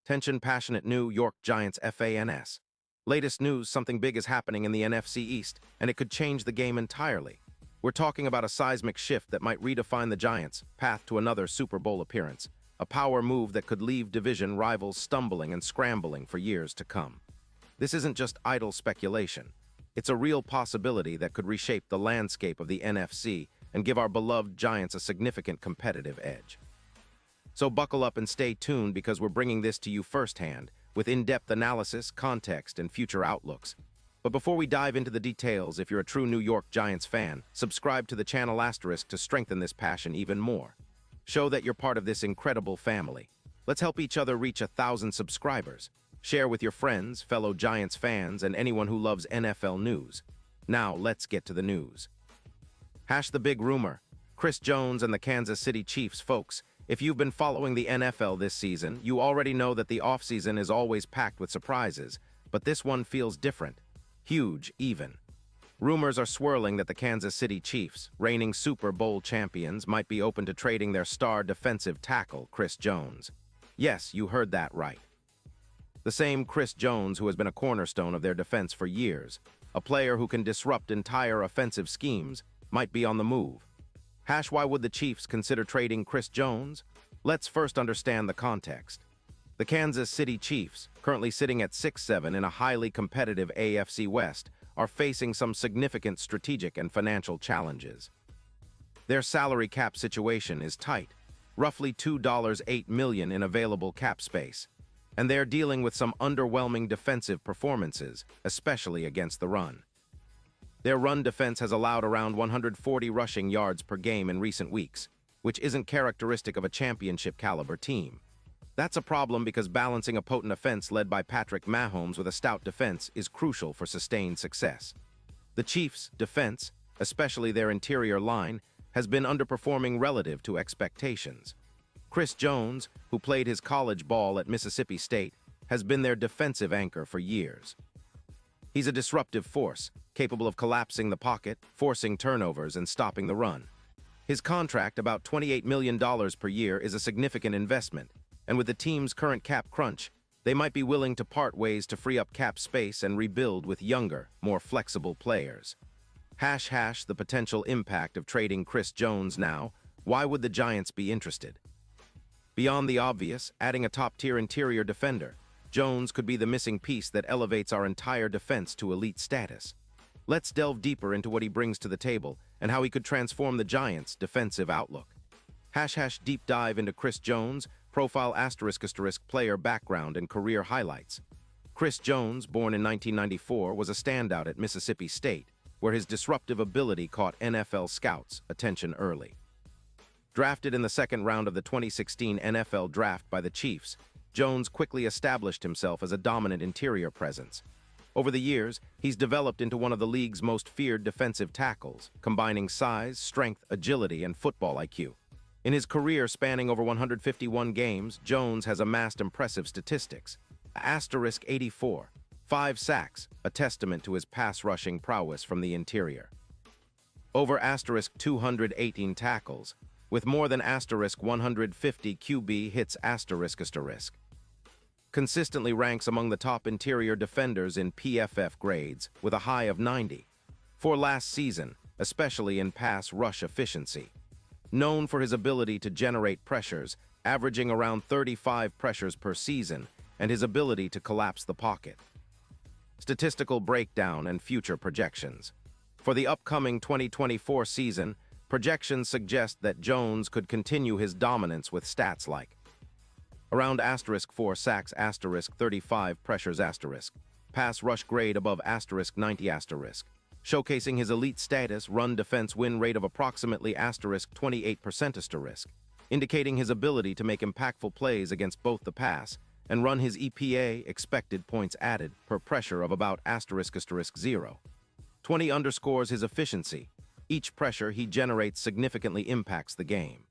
Tension passionate New York Giants fans. Latest news, something big is happening in the NFC East, and it could change the game entirely. We're talking about a seismic shift that might redefine the Giants' path to another Super Bowl appearance, a power move that could leave division rivals stumbling and scrambling for years to come. This isn't just idle speculation. It's a real possibility that could reshape the landscape of the NFC and give our beloved Giants a significant competitive edge. So buckle up and stay tuned because we're bringing this to you firsthand, with in-depth analysis, context, and future outlooks. But before we dive into the details, if you're a true New York Giants fan, subscribe to the channel Asterisk to strengthen this passion even more. Show that you're part of this incredible family. Let's help each other reach 1,000 subscribers. Share with your friends, fellow Giants fans, and anyone who loves NFL news. Now, let's get to the news. Hash the big rumor. Chris Jones and the Kansas City Chiefs. Folks, if you've been following the NFL this season, you already know that the offseason is always packed with surprises, but this one feels different. Huge, even. Rumors are swirling that the Kansas City Chiefs, reigning Super Bowl champions, might be open to trading their star defensive tackle, Chris Jones. Yes, you heard that right. The same Chris Jones who has been a cornerstone of their defense for years, a player who can disrupt entire offensive schemes, might be on the move. Why would the Chiefs consider trading Chris Jones? Let's first understand the context. The Kansas City Chiefs, currently sitting at 6-7 in a highly competitive AFC West, are facing some significant strategic and financial challenges. Their salary cap situation is tight, roughly $2.8 million in available cap space, and they're dealing with some underwhelming defensive performances, especially against the run. Their run defense has allowed around 140 rushing yards per game in recent weeks, which isn't characteristic of a championship-caliber team. That's a problem because balancing a potent offense led by Patrick Mahomes with a stout defense is crucial for sustained success. The Chiefs' defense, especially their interior line, has been underperforming relative to expectations. Chris Jones, who played his college ball at Mississippi State, has been their defensive anchor for years. He's a disruptive force, capable of collapsing the pocket, forcing turnovers, and stopping the run. His contract, about $28 million per year, is a significant investment, and with the team's current cap crunch, they might be willing to part ways to free up cap space and rebuild with younger, more flexible players. The potential impact of trading Chris Jones now. Why would the Giants be interested? Beyond the obvious, adding a top-tier interior defender, Jones could be the missing piece that elevates our entire defense to elite status. Let's delve deeper into what he brings to the table and how he could transform the Giants' defensive outlook. Deep dive into Chris Jones, profile *** player background and career highlights. Chris Jones, born in 1994, was a standout at Mississippi State, where his disruptive ability caught NFL scouts' attention early. Drafted in the second round of the 2016 NFL Draft by the Chiefs, Jones quickly established himself as a dominant interior presence. Over the years, he's developed into one of the league's most feared defensive tackles, combining size, strength, agility, and football IQ. In his career spanning over 151 games, Jones has amassed impressive statistics. *84, 5 sacks, a testament to his pass-rushing prowess from the interior. Over *218 tackles, with more than *150 QB hits ***. Consistently ranks among the top interior defenders in PFF grades, with a high of 90. For last season, especially in pass rush efficiency. Known for his ability to generate pressures, averaging around 35 pressures per season, and his ability to collapse the pocket. Statistical breakdown and future projections. For the upcoming 2024 season, projections suggest that Jones could continue his dominance with stats like around *4 sacks, *35 pressures, pass rush grade above *90, showcasing his elite status, run defense win rate of approximately *28%, indicating his ability to make impactful plays against both the pass and run. His EPA, expected points added, per pressure of about *0. 20 underscores his efficiency. Each pressure he generates significantly impacts the game.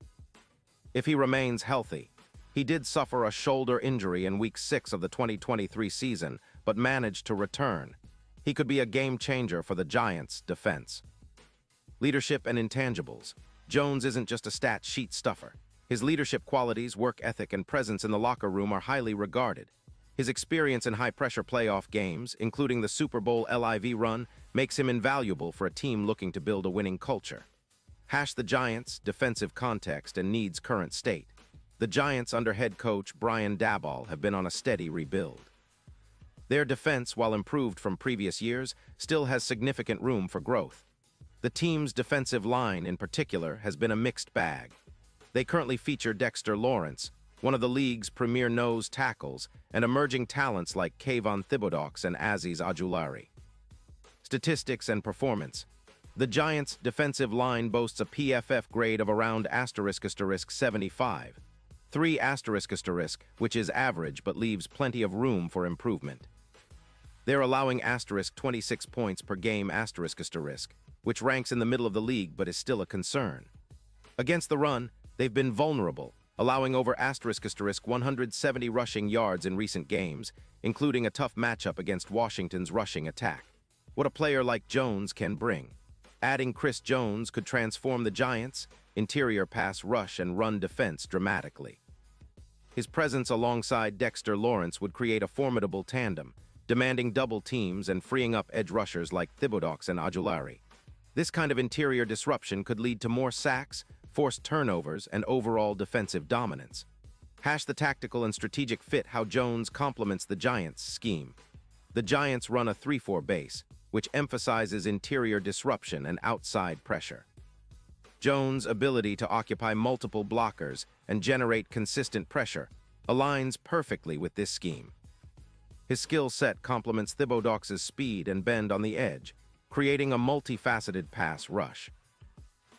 If he remains healthy, he did suffer a shoulder injury in Week 6 of the 2023 season, but managed to return. He could be a game-changer for the Giants' defense. Leadership and intangibles. Jones isn't just a stat sheet stuffer. His leadership qualities, work ethic, and presence in the locker room are highly regarded. His experience in high-pressure playoff games, including the Super Bowl LIV run, makes him invaluable for a team looking to build a winning culture. The Giants' defensive context and needs current state. The Giants under head coach Brian Daboll have been on a steady rebuild. Their defense, while improved from previous years, still has significant room for growth. The team's defensive line, in particular, has been a mixed bag. They currently feature Dexter Lawrence, one of the league's premier nose tackles, and emerging talents like Kayvon Thibodeaux and Azeez Ojulari. Statistics and performance. The Giants' defensive line boasts a PFF grade of around **75, 3 **, which is average but leaves plenty of room for improvement. They're allowing *26 points per game **, which ranks in the middle of the league but is still a concern. Against the run, they've been vulnerable, allowing over ** 170 rushing yards in recent games, including a tough matchup against Washington's rushing attack. What a player like Jones can bring. Adding Chris Jones could transform the Giants' interior pass rush and run defense dramatically. His presence alongside Dexter Lawrence would create a formidable tandem, demanding double teams and freeing up edge rushers like Thibodeaux and Ojulari. This kind of interior disruption could lead to more sacks, forced turnovers, and overall defensive dominance. The tactical and strategic fit how Jones complements the Giants' scheme. The Giants run a 3-4 base, which emphasizes interior disruption and outside pressure. Jones' ability to occupy multiple blockers and generate consistent pressure aligns perfectly with this scheme. His skill set complements Thibodeaux' speed and bend on the edge, creating a multifaceted pass rush.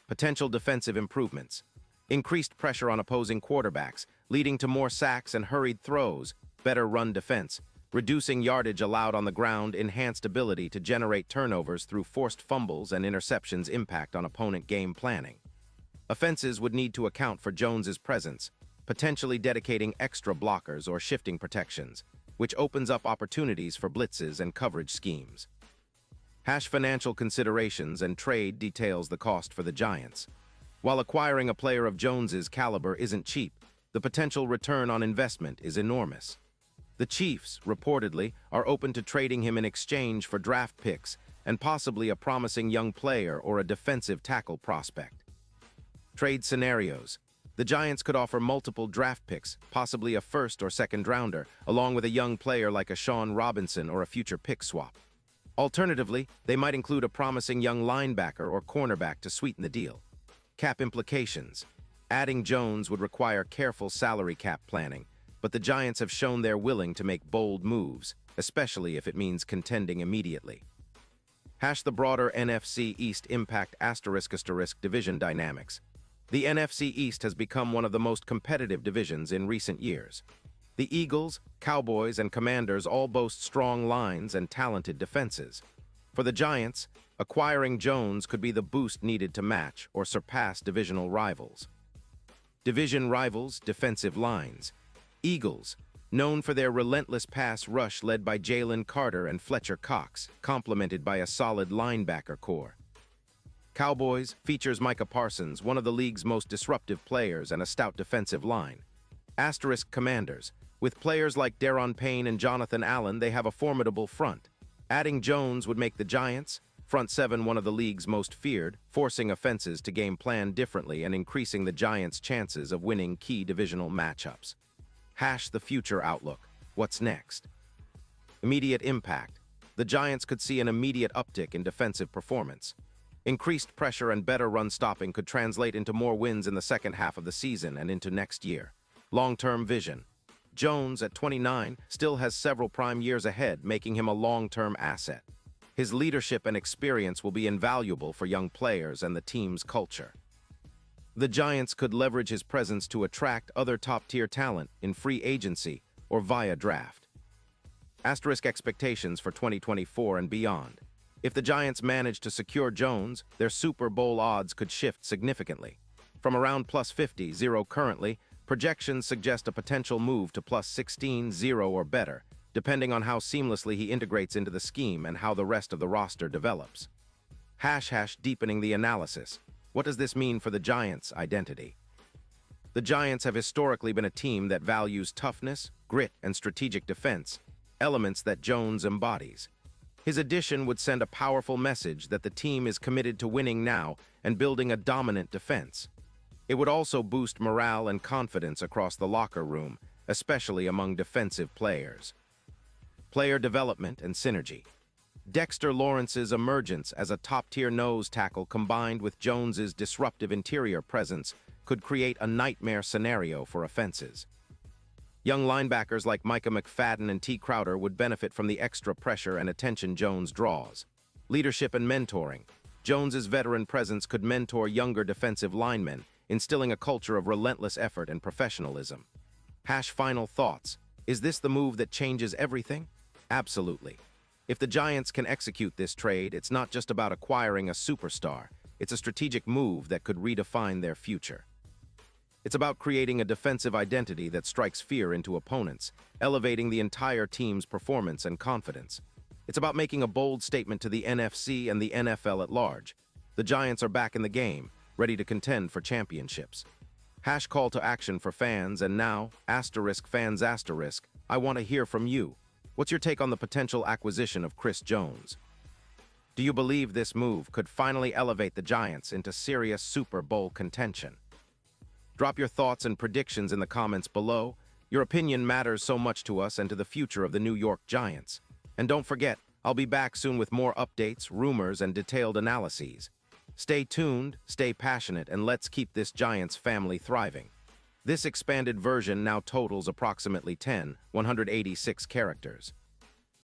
Potential defensive improvements. Increased pressure on opposing quarterbacks, leading to more sacks and hurried throws, better run defense, reducing yardage allowed on the ground, enhanced ability to generate turnovers through forced fumbles and interceptions impact on opponent game planning. Offenses would need to account for Jones's presence, potentially dedicating extra blockers or shifting protections, which opens up opportunities for blitzes and coverage schemes. Financial considerations and trade details the cost for the Giants. While acquiring a player of Jones's caliber isn't cheap, the potential return on investment is enormous. The Chiefs, reportedly, are open to trading him in exchange for draft picks and possibly a promising young player or a defensive tackle prospect. Trade scenarios. The Giants could offer multiple draft picks, possibly a first or second rounder, along with a young player like a Shawn Robinson or a future pick swap. Alternatively, they might include a promising young linebacker or cornerback to sweeten the deal. Cap implications. Adding Jones would require careful salary cap planning, but the Giants have shown they're willing to make bold moves, especially if it means contending immediately. The broader NFC East impact ** division dynamics. The NFC East has become one of the most competitive divisions in recent years. The Eagles, Cowboys, and Commanders all boast strong lines and talented defenses. For the Giants, acquiring Jones could be the boost needed to match or surpass divisional rivals. Division rivals, defensive lines. Eagles, known for their relentless pass rush led by Jalen Carter and Fletcher Cox, complemented by a solid linebacker core. Cowboys features Micah Parsons, one of the league's most disruptive players, and a stout defensive line. Commanders. With players like Daron Payne and Jonathan Allen, they have a formidable front. Adding Jones would make the Giants' front seven one of the league's most feared, forcing offenses to game plan differently and increasing the Giants' chances of winning key divisional matchups. The future outlook. What's next? Immediate impact. The Giants could see an immediate uptick in defensive performance. Increased pressure and better run stopping could translate into more wins in the second half of the season and into next year. Long-term vision. Jones, at 29, still has several prime years ahead, making him a long-term asset. His leadership and experience will be invaluable for young players and the team's culture. The Giants could leverage his presence to attract other top-tier talent in free agency or via draft. Expectations for 2024 and beyond. If the Giants manage to secure Jones, their Super Bowl odds could shift significantly. From around +50-0 currently, projections suggest a potential move to +16-0 or better, depending on how seamlessly he integrates into the scheme and how the rest of the roster develops. Deepening the analysis. What does this mean for the Giants' identity? The Giants have historically been a team that values toughness, grit, and strategic defense, elements that Jones embodies. His addition would send a powerful message that the team is committed to winning now and building a dominant defense. It would also boost morale and confidence across the locker room, especially among defensive players. Player development and synergy. Dexter Lawrence's emergence as a top-tier nose tackle combined with Jones's disruptive interior presence could create a nightmare scenario for offenses. Young linebackers like Micah McFadden and T. Crowder would benefit from the extra pressure and attention Jones draws. Leadership and mentoring. Jones's veteran presence could mentor younger defensive linemen, instilling a culture of relentless effort and professionalism. Final thoughts. Is this the move that changes everything? Absolutely. If the Giants can execute this trade, it's not just about acquiring a superstar. It's a strategic move that could redefine their future. It's about creating a defensive identity that strikes fear into opponents, elevating the entire team's performance and confidence. It's about making a bold statement to the NFC and the NFL at large. The Giants are back in the game, ready to contend for championships. Call to action for fans, and now, *fans*, I want to hear from you. What's your take on the potential acquisition of Chris Jones? Do you believe this move could finally elevate the Giants into serious Super Bowl contention? Drop your thoughts and predictions in the comments below. Your opinion matters so much to us and to the future of the New York Giants. And don't forget, I'll be back soon with more updates, rumors, and detailed analyses. Stay tuned, stay passionate, and let's keep this Giants family thriving. This expanded version now totals approximately 186 characters.